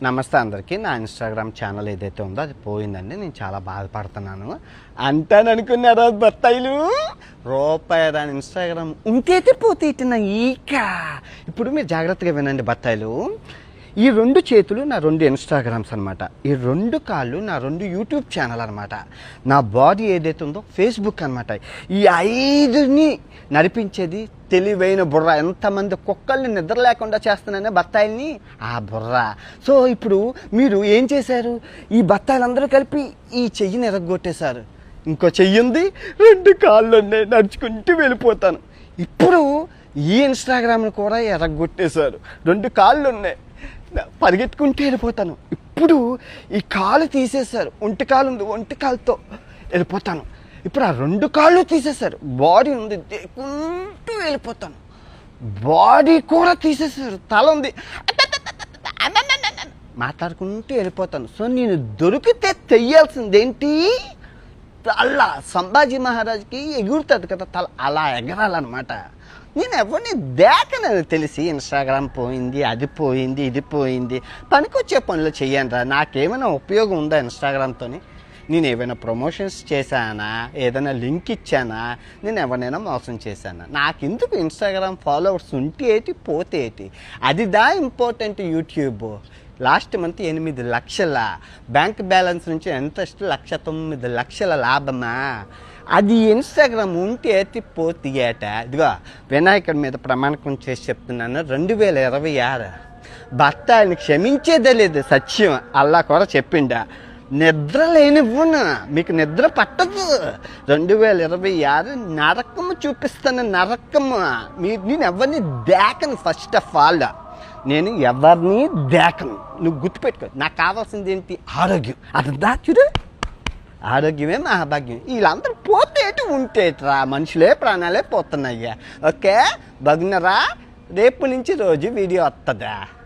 నమస్తే అందరికీ. నా ఇన్స్టాగ్రామ్ ఛానల్ ఏదైతే ఉందో అది పోయిందండి. నేను చాలా బాధపడుతున్నాను. అంటాననుకున్నారా బత్తాయిలు? రూపాయి రాని ఇన్స్టాగ్రామ్ ఉంటైతే పోతే ఇట్టిన ఈక. ఇప్పుడు మీరు జాగ్రత్తగా వినండి బత్తాయిలు. ఈ రెండు చేతులు నా రెండు ఇన్స్టాగ్రామ్స్ అనమాట. ఈ రెండు కాళ్ళు నా రెండు యూట్యూబ్ ఛానల్ అనమాట. నా బాడీ ఏదైతే ఉందో ఫేస్బుక్ అనమాట. ఈ ఐదుని నడిపించేది తెలివైన బుర్ర. ఎంతమంది కుక్కల్ని నిద్ర లేకుండా చేస్తున్నానే బత్తాయిల్ని, ఆ బుర్ర. సో ఇప్పుడు మీరు ఏం చేశారు? ఈ బత్తాయిలందరూ కలిపి ఈ చెయ్యిని ఎరగొట్టేశారు. ఇంకో చెయ్యి ఉంది, రెండు కాళ్ళు ఉన్నాయి, నడుచుకుంటూ వెళ్ళిపోతాను. ఇప్పుడు ఈ ఇన్స్టాగ్రామ్ని కూడా ఎరగొట్టేశారు. రెండు కాళ్ళు ఉన్నాయి, పరిగెత్తుకుంటూ వెళ్ళిపోతాను. ఇప్పుడు ఈ కాలు తీసేశారు, ఒంటి కాలు ఉంది, ఒంటి కాలుతో వెళ్ళిపోతాను. ఇప్పుడు ఆ రెండు కాళ్ళు తీసేశారు, బాడీ ఉంది, దేకుంటూ వెళ్ళిపోతాను. బాడీ కూడా తీసేశారు, తల ఉంది, మాట్లాడుకుంటూ వెళ్ళిపోతాను. సో నేను దొరికితే తెయ్యాల్సిందేంటి? తల. సంభాజీ మహారాజ్కి ఎగురుతుంది కదా తల, అలా ఎగరాలన్నమాట. నేను ఎవరిని దేకనని తెలిసి ఇన్స్టాగ్రామ్ పోయింది, అది పోయింది, ఇది పోయింది. పనికొచ్చే పనులు చెయ్యనురా. నాకేమైనా ఉపయోగం ఉందా ఇన్స్టాగ్రామ్తో? నేను ఏమైనా ప్రమోషన్స్ చేశానా? ఏదైనా లింక్ ఇచ్చానా? నేను ఎవరినైనా మోసం చేశానా? నాకెందుకు ఇన్స్టాగ్రామ్ ఫాలోవర్స్ ఉంటే ఏంటి, పోతే ఏంటి? అది దా ఇంపార్టెంట్. యూట్యూబ్ లాస్ట్ మంత్ 8 లక్షల బ్యాంక్ బ్యాలెన్స్ నుంచి ఎంత 1,09,00,000 లాభమా? అది ఇన్స్టాగ్రామ్ ఉంటే ఎత్తి పోతే ఏట. ఇదిగో వినాయకుడి మీద ప్రమాణకం చేసి చెప్తున్నాను, 2026 బత్తాయిని క్షమించేదే లేదు. సత్యం అల్లా కూడా చెప్పిండా. నిద్ర లేనివ్వను, మీకు నిద్ర పట్టదు. 2026 నరకము చూపిస్తాను, నరకము. నేను ఎవరిని దేకను. ఫస్ట్ ఆఫ్ ఆల్ నేను ఎవరిని దేకను. నువ్వు గుర్తుపెట్టుకో. నాకు కావాల్సింది ఏంటి? ఆరోగ్యం. అది చూడు, ఆరోగ్యమే మహాభాగ్యం. వీళ్ళందరూ పోతేటి ఉంటేట్రా, మనుషులే ప్రాణాలే పోతున్నాయ్యా. ఓకే, బాగున్నారా? రేపు నుంచి రోజు వీడియో వస్తుందా?